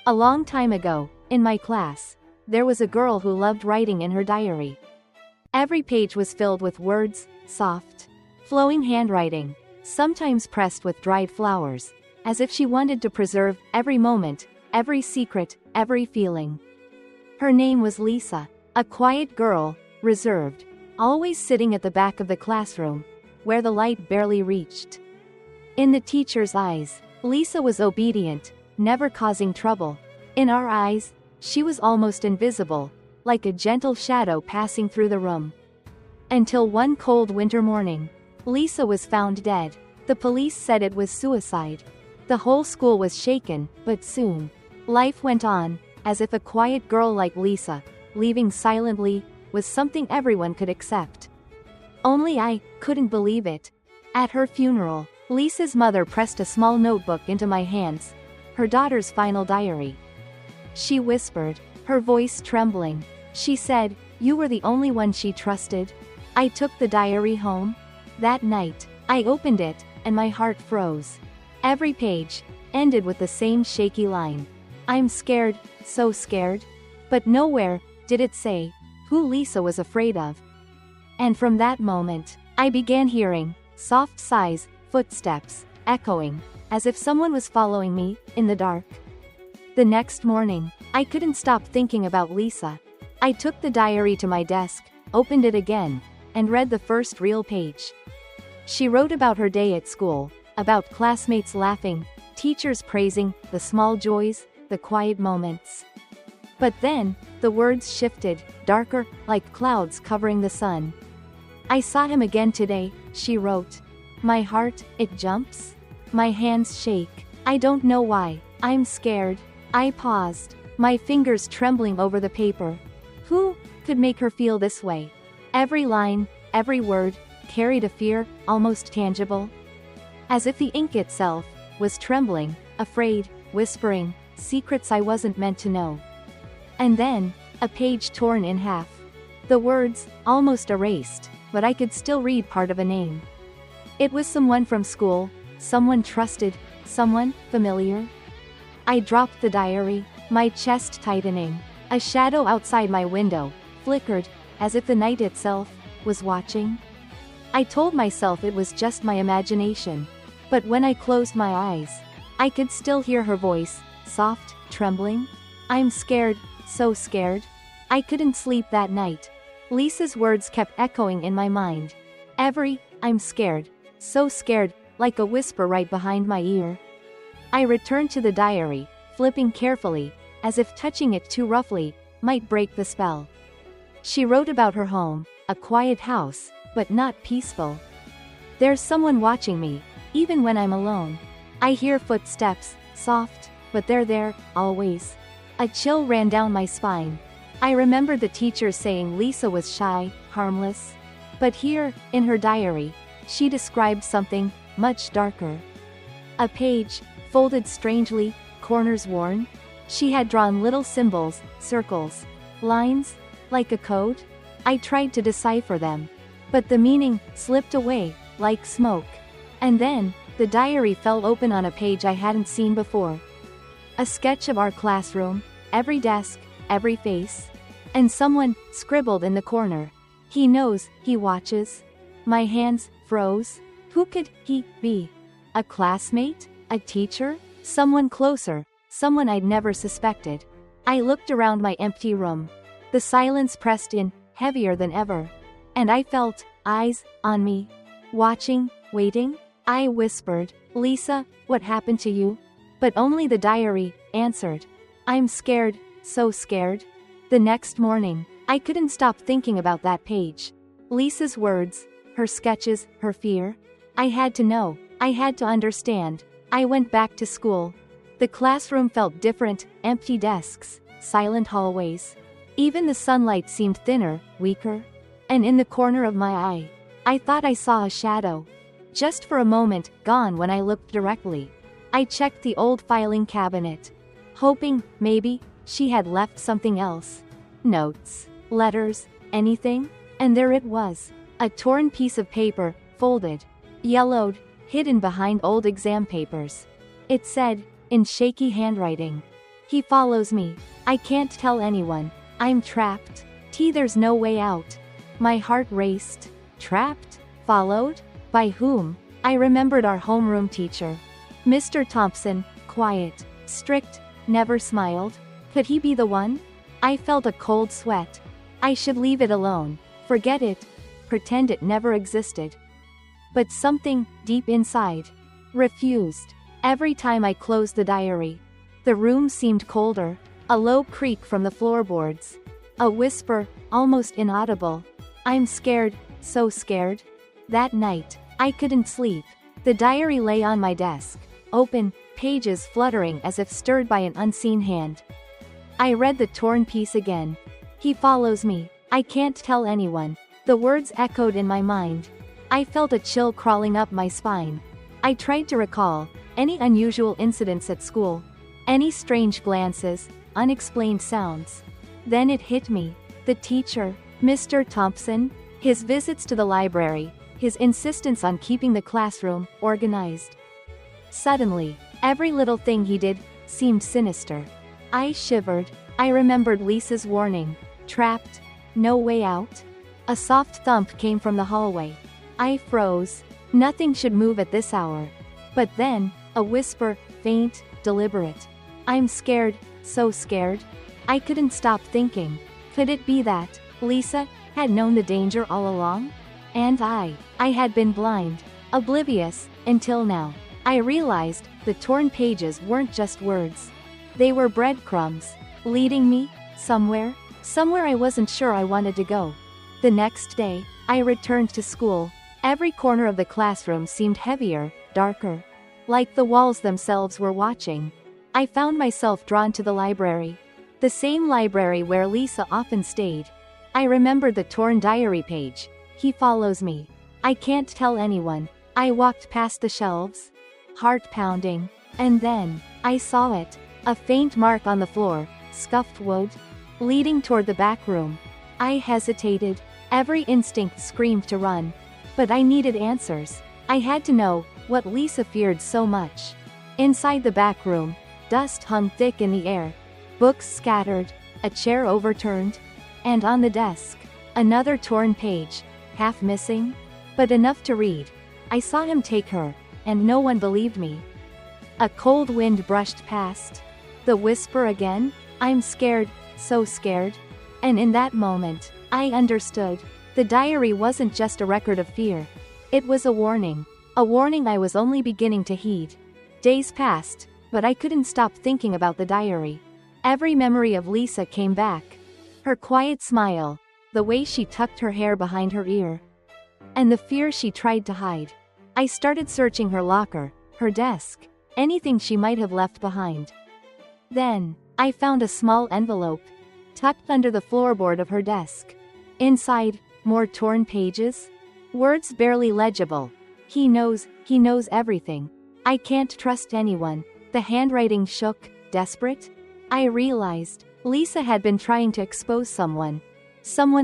A long time ago, in my class, there was a girl who loved writing in her diary. Every page was filled with words, soft, flowing handwriting, sometimes pressed with dried flowers, as if she wanted to preserve every moment, every secret, every feeling. Her name was Lisa, a quiet girl, reserved, always sitting at the back of the classroom, where the light barely reached. In the teacher's eyes, Lisa was obedient, never causing trouble. In our eyes, she was almost invisible, like a gentle shadow passing through the room. Until one cold winter morning, Lisa was found dead. The police said it was suicide. The whole school was shaken, but soon, life went on, as if a quiet girl like Lisa, leaving silently, was something everyone could accept. Only I couldn't believe it. At her funeral, Lisa's mother pressed a small notebook into my hands, her daughter's final diary. She whispered, her voice trembling. She said, "You were the only one she trusted." I took the diary home. That night, I opened it, and my heart froze. Every page ended with the same shaky line. "I'm scared, so scared." But nowhere did it say who Lisa was afraid of. And from that moment, I began hearing soft sighs, footsteps, echoing, as if someone was following me in the dark. The next morning, I couldn't stop thinking about Lisa. I took the diary to my desk, opened it again, and read the first real page. She wrote about her day at school, about classmates laughing, teachers praising, the small joys, the quiet moments. But then, the words shifted, darker, like clouds covering the sun. "I saw him again today," she wrote. "My heart, it jumps. My hands shake. I don't know why. I'm scared." I paused, my fingers trembling over the paper. Who could make her feel this way? Every line, every word, carried a fear, almost tangible. As if the ink itself was trembling, afraid, whispering secrets I wasn't meant to know. And then, a page torn in half. The words, almost erased, but I could still read part of a name. It was someone from school, someone trusted, someone familiar. I dropped the diary, my chest tightening. A shadow outside my window flickered, as if the night itself was watching. I told myself it was just my imagination. But when I closed my eyes, I could still hear her voice, soft, trembling. "I'm scared, so scared." I couldn't sleep that night. Lisa's words kept echoing in my mind. "I'm scared, so scared," like a whisper right behind my ear. I returned to the diary, flipping carefully, as if touching it too roughly might break the spell. She wrote about her home, a quiet house, but not peaceful. "There's someone watching me, even when I'm alone. I hear footsteps, soft, but they're there, always." A chill ran down my spine. I remembered the teacher saying Lisa was shy, harmless. But here, in her diary, she described something much darker. A page, folded strangely, corners worn. She had drawn little symbols, circles, lines, like a code. I tried to decipher them, but the meaning slipped away, like smoke. And then, the diary fell open on a page I hadn't seen before. A sketch of our classroom, every desk, every face. And someone scribbled in the corner. "He knows, he watches." My hands froze. Who could he be? A classmate? A teacher? Someone closer, someone I'd never suspected. I looked around my empty room. The silence pressed in, heavier than ever. And I felt eyes on me. Watching, waiting. I whispered, "Lisa, what happened to you?" But only the diary answered. "I'm scared, so scared." The next morning, I couldn't stop thinking about that page. Lisa's words, her sketches, her fear. I had to know. I had to understand. I went back to school. The classroom felt different, empty desks, silent hallways. Even the sunlight seemed thinner, weaker. And in the corner of my eye, I thought I saw a shadow. Just for a moment, gone when I looked directly. I checked the old filing cabinet, hoping, maybe, she had left something else. Notes, letters, anything? And there it was. A torn piece of paper, folded, yellowed, hidden behind old exam papers. It said, in shaky handwriting, He follows me. I can't tell anyone. I'm trapped. There's no way out. My heart raced. Trapped? Followed? By whom? I remembered our homeroom teacher. Mr. Thompson, quiet, strict, never smiled. Could he be the one? I felt a cold sweat. I should leave it alone. Forget it. Pretend it never existed. But something, deep inside, refused. Every time I closed the diary, the room seemed colder. A low creak from the floorboards. A whisper, almost inaudible. I'm scared, so scared. That night, I couldn't sleep. The diary lay on my desk, open, pages fluttering as if stirred by an unseen hand. I read the torn piece again. He follows me. I can't tell anyone. The words echoed in my mind. I felt a chill crawling up my spine. I tried to recall any unusual incidents at school, any strange glances, unexplained sounds. Then it hit me. The teacher, Mr. Thompson, his visits to the library, his insistence on keeping the classroom organized. Suddenly, every little thing he did seemed sinister. I shivered. I remembered Lisa's warning. Trapped? No way out? A soft thump came from the hallway. I froze. Nothing should move at this hour. But then, a whisper, faint, deliberate. I'm scared, so scared. I couldn't stop thinking. Could it be that Lisa had known the danger all along? And I had been blind, oblivious, until now. I realized the torn pages weren't just words. They were breadcrumbs, leading me somewhere I wasn't sure I wanted to go. The next day, I returned to school. Every corner of the classroom seemed heavier, darker. Like the walls themselves were watching. I found myself drawn to the library. The same library where Lisa often stayed. I remembered the torn diary page. He follows me. I can't tell anyone. I walked past the shelves, heart pounding. And then, I saw it. A faint mark on the floor, scuffed wood, leading toward the back room. I hesitated. Every instinct screamed to run. But I needed answers. I had to know what Lisa feared so much. Inside the back room, dust hung thick in the air. Books scattered, a chair overturned, and on the desk, another torn page, half missing, but enough to read. I saw him take her, and no one believed me. A cold wind brushed past. The whisper again, I'm scared, so scared. And in that moment, I understood. The diary wasn't just a record of fear. It was a warning I was only beginning to heed. Days passed, but I couldn't stop thinking about the diary. Every memory of Lisa came back. Her quiet smile, the way she tucked her hair behind her ear, and the fear she tried to hide. I started searching her locker, her desk, anything she might have left behind. Then, I found a small envelope, tucked under the floorboard of her desk. Inside, more torn pages, words barely legible. He knows everything. I can't trust anyone. The handwriting shook, desperate. I realized Lisa had been trying to expose someone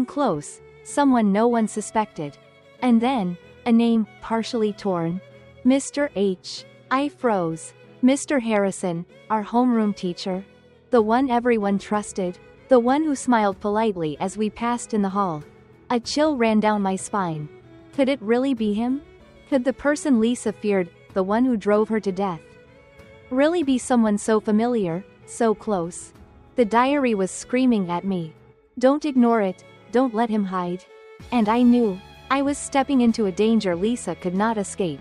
close, someone no one suspected. And then, a name, partially torn. Mr. H. I froze. Mr. Harrison, our homeroom teacher. The one everyone trusted. The one who smiled politely as we passed in the hall. A chill ran down my spine. Could it really be him? Could the person Lisa feared, the one who drove her to death, really be someone so familiar, so close? The diary was screaming at me. Don't ignore it, don't let him hide. And I knew I was stepping into a danger Lisa could not escape.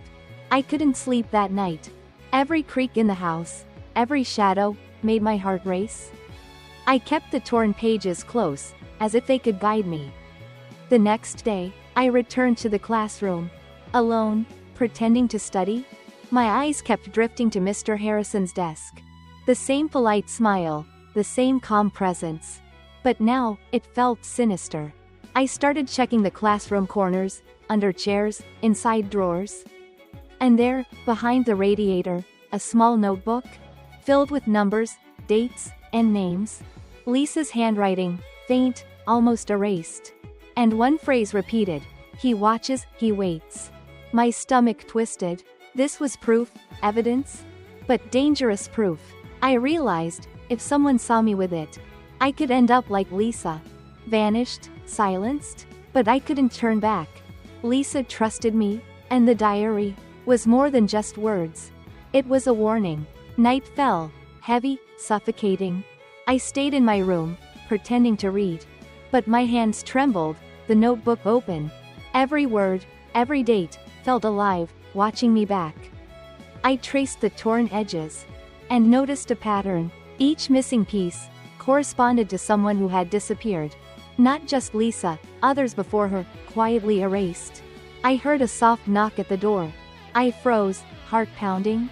I couldn't sleep that night. Every creak in the house, every shadow, made my heart race. I kept the torn pages close, as if they could guide me. The next day, I returned to the classroom. Alone, pretending to study. My eyes kept drifting to Mr. Harrison's desk. The same polite smile, the same calm presence. But now, it felt sinister. I started checking the classroom corners, under chairs, inside drawers. And there, behind the radiator, a small notebook, filled with numbers, dates, and names. Lisa's handwriting, faint, almost erased. And one phrase repeated, he watches, he waits. My stomach twisted. This was proof, evidence, but dangerous proof. I realized If someone saw me with it, I could end up like Lisa. Vanished, silenced, but I couldn't turn back. Lisa trusted me, and the diary was more than just words. It was a warning. Night fell, heavy, suffocating. I stayed in my room, pretending to read. But my hands trembled, the notebook open. Every word, every date, felt alive, watching me back. I traced the torn edges, and noticed a pattern. Each missing piece corresponded to someone who had disappeared. Not just Lisa, others before her, quietly erased. I heard a soft knock at the door. I froze, heart pounding.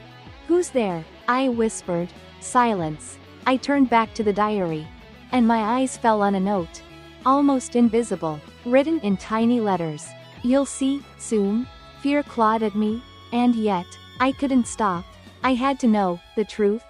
"Who's there?" I whispered. Silence. I turned back to the diary, and my eyes fell on a note. Almost invisible, written in tiny letters. "You'll see, soon." Fear clawed at me, and yet, I couldn't stop. I had to know the truth,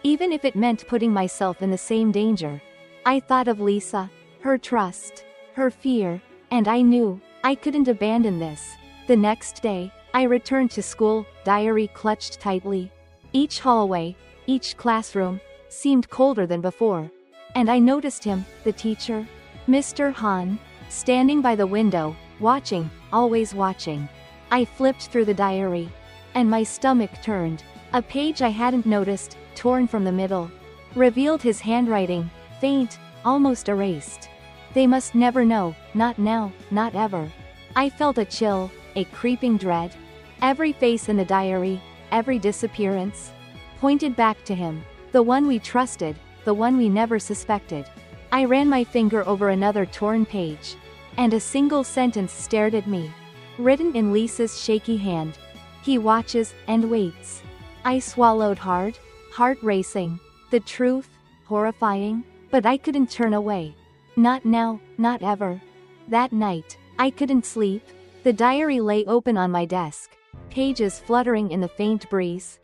even if it meant putting myself in the same danger. I thought of Lisa, her trust, her fear, and I knew I couldn't abandon this. The next day, I returned to school, diary clutched tightly. Each hallway, each classroom, seemed colder than before. And I noticed him, the teacher, Mr. Han, standing by the window, watching, always watching. I flipped through the diary, and my stomach turned. A page I hadn't noticed, torn from the middle, revealed his handwriting, faint, almost erased. They must never know, not now, not ever. I felt a chill, a creeping dread. Every face in the diary, every disappearance, pointed back to him, the one we trusted, the one we never suspected. I ran my finger over another torn page, and a single sentence stared at me, written in Lisa's shaky hand. "He watches and waits." I swallowed hard, heart racing. The truth, horrifying, but I couldn't turn away. Not now, not ever. That night, I couldn't sleep. The diary lay open on my desk, pages fluttering in the faint breeze.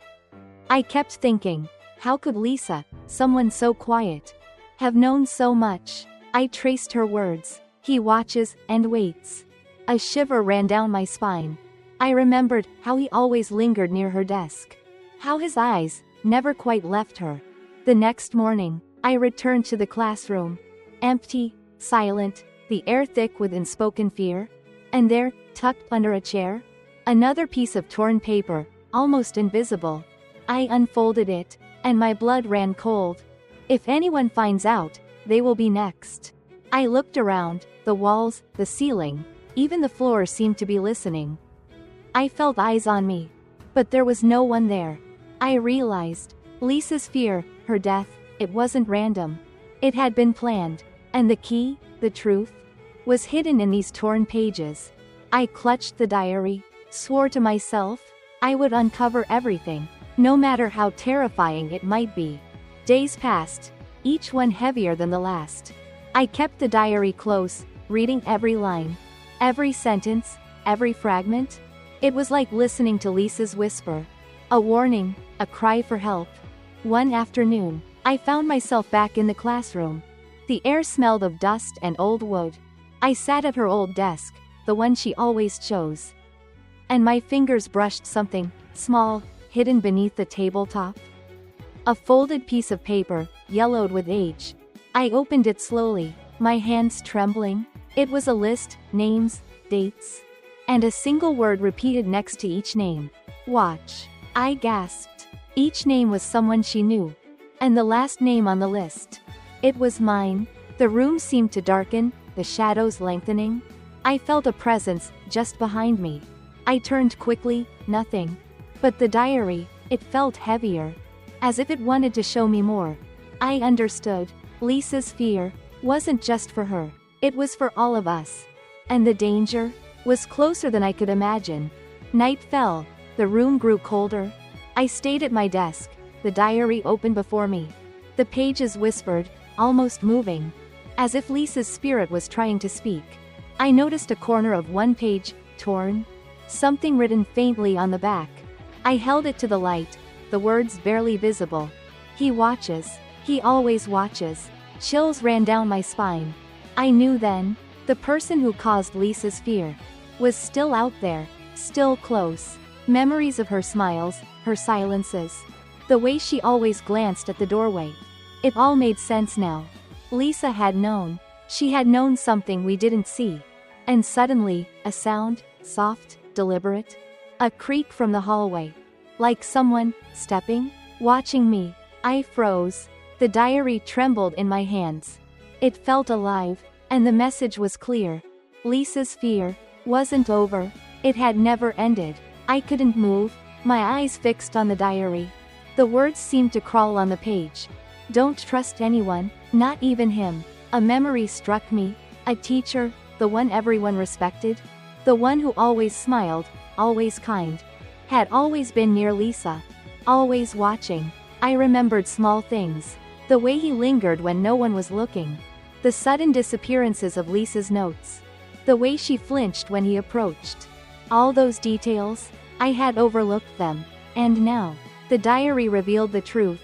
I kept thinking, how could Lisa, someone so quiet, have known so much? I traced her words. "He watches and waits." A shiver ran down my spine. I remembered how he always lingered near her desk, how his eyes never quite left her. The next morning, I returned to the classroom. Empty, silent, the air thick with unspoken fear. And there, tucked under a chair, another piece of torn paper, almost invisible. I unfolded it, and my blood ran cold. If anyone finds out, they will be next. I looked around, the walls, the ceiling, even the floor seemed to be listening. I felt eyes on me, but there was no one there. I realized, Lisa's fear, her death, it wasn't random. It had been planned, and the key, the truth, was hidden in these torn pages. I clutched the diary, swore to myself, I would uncover everything, no matter how terrifying it might be. Days passed, each one heavier than the last. I kept the diary close, reading every line, every sentence, every fragment. It was like listening to Lisa's whisper, a warning, a cry for help. One afternoon, I found myself back in the classroom. The air smelled of dust and old wood. I sat at her old desk, the one she always chose. And my fingers brushed something, small, hidden beneath the tabletop. A folded piece of paper, yellowed with age. I opened it slowly, my hands trembling. It was a list, names, dates, and a single word repeated next to each name. Watch. I gasped. Each name was someone she knew. And the last name on the list. It was mine. The room seemed to darken, the shadows lengthening. I felt a presence, just behind me. I turned quickly, nothing. But the diary, it felt heavier. As if it wanted to show me more. I understood. Lisa's fear wasn't just for her. It was for all of us. And the danger was closer than I could imagine. Night fell. The room grew colder. I stayed at my desk, the diary open before me. The pages whispered, almost moving, as if Lisa's spirit was trying to speak. I noticed a corner of one page, torn, something written faintly on the back. I held it to the light, the words barely visible. He watches. He always watches. Chills ran down my spine. I knew then, the person who caused Lisa's fear was still out there, still close. Memories of her smiles, her silences, the way she always glanced at the doorway. It all made sense now. Lisa had known. She had known something we didn't see. And suddenly, a sound, soft, deliberate. A creak from the hallway. Like someone, stepping, watching me. I froze. The diary trembled in my hands. It felt alive, and the message was clear. Lisa's fear wasn't over. It had never ended. I couldn't move, my eyes fixed on the diary. The words seemed to crawl on the page. Don't trust anyone, not even him. A memory struck me. A teacher, the one everyone respected. The one who always smiled, always kind. Had always been near Lisa. Always watching. I remembered small things. The way he lingered when no one was looking. The sudden disappearances of Lisa's notes. The way she flinched when he approached. All those details, I had overlooked them. And now, the diary revealed the truth.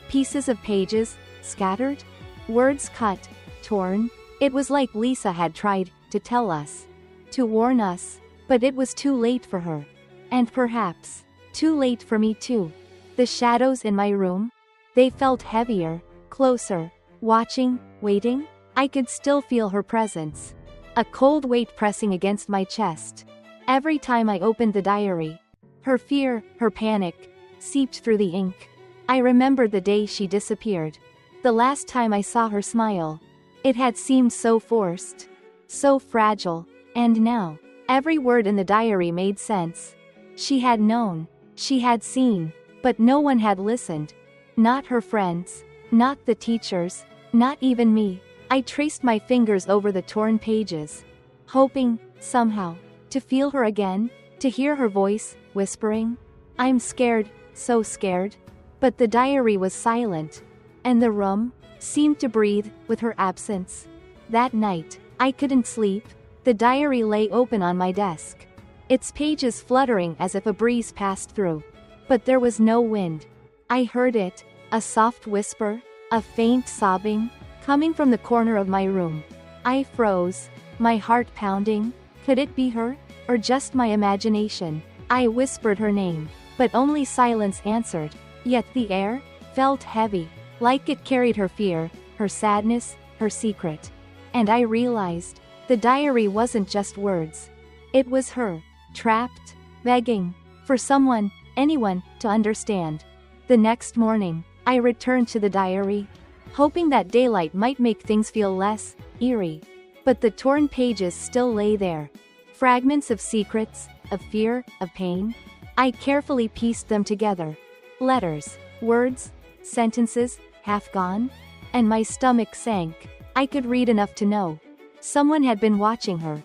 Pieces of pages, scattered. Words cut, torn. It was like Lisa had tried to tell us. To warn us. But it was too late for her. And perhaps, too late for me too. The shadows in my room. They felt heavier, closer. Watching, waiting. I could still feel her presence. A cold weight pressing against my chest. Every time I opened the diary. Her fear, her panic, seeped through the ink. I remembered the day she disappeared. The last time I saw her smile. It had seemed so forced. So fragile. And now, every word in the diary made sense. She had known. She had seen. But no one had listened. Not her friends. Not the teachers. Not even me. I traced my fingers over the torn pages. Hoping, somehow, to feel her again, to hear her voice, whispering. I'm scared, so scared. But the diary was silent. And the room seemed to breathe with her absence. That night, I couldn't sleep. The diary lay open on my desk. Its pages fluttering as if a breeze passed through. But there was no wind. I heard it, a soft whisper, a faint sobbing, coming from the corner of my room. I froze, my heart pounding. Could it be her? Or just my imagination? I whispered her name, but only silence answered. Yet the air felt heavy, like it carried her fear, her sadness, her secret. And I realized, the diary wasn't just words. It was her, trapped, begging, for someone, anyone, to understand. The next morning, I returned to the diary, hoping that daylight might make things feel less eerie. But the torn pages still lay there. Fragments of secrets, of fear, of pain. I carefully pieced them together. Letters, words, sentences, half gone. And my stomach sank. I could read enough to know. Someone had been watching her.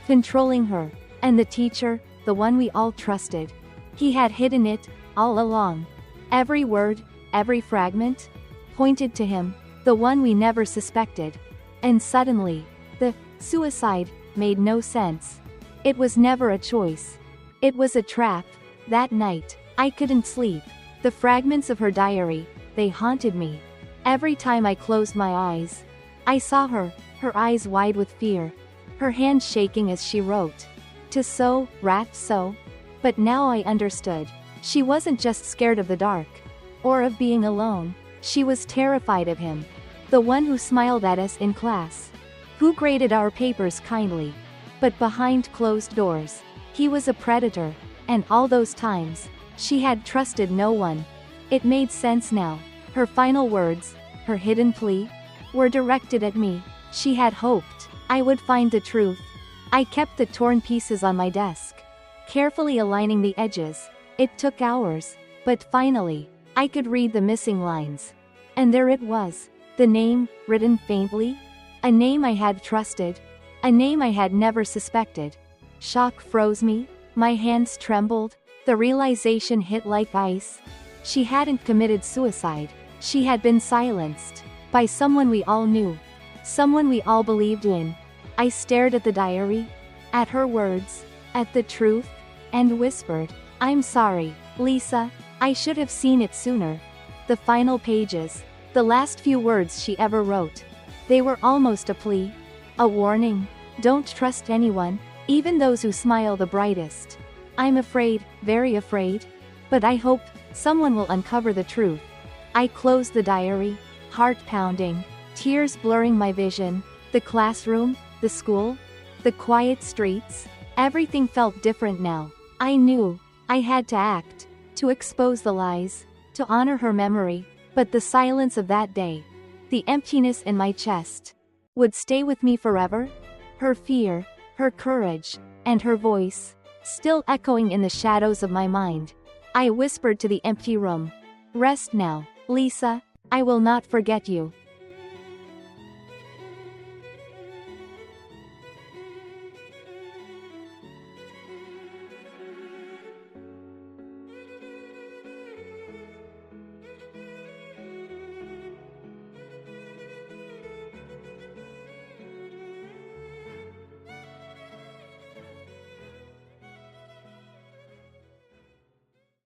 Controlling her. And the teacher, the one we all trusted. He had hidden it, all along. Every word, every fragment, pointed to him, the one we never suspected. And suddenly, the suicide made no sense. It was never a choice. It was a trap. That night, I couldn't sleep. The fragments of her diary, they haunted me. Every time I closed my eyes, I saw her, her eyes wide with fear, her hands shaking as she wrote. To sew, rat sew. But now I understood. She wasn't just scared of the dark. Or of being alone. She was terrified of him. The one who smiled at us in class. Who graded our papers kindly. But behind closed doors, he was a predator. And all those times, she had trusted no one. It made sense now. Her final words, her hidden plea, were directed at me. She had hoped I would find the truth. I kept the torn pieces on my desk, carefully aligning the edges. It took hours, but finally, I could read the missing lines. And there it was, the name, written faintly. A name I had trusted. A name I had never suspected. Shock froze me, my hands trembled, the realization hit like ice. She hadn't committed suicide. She had been silenced by someone we all knew. Someone we all believed in. I stared at the diary, at her words, at the truth, and whispered, I'm sorry, Lisa, I should have seen it sooner. The final pages, the last few words she ever wrote. They were almost a plea. A warning. Don't trust anyone, even those who smile the brightest. I'm afraid, very afraid. But I hope someone will uncover the truth. I closed the diary, heart pounding, tears blurring my vision. The classroom, the school, the quiet streets, everything felt different now. I knew I had to act, to expose the lies, to honor her memory, but the silence of that day, the emptiness in my chest, would stay with me forever. Her fear, her courage, and her voice, still echoing in the shadows of my mind. I whispered to the empty room, "Rest now, Lisa, I will not forget you."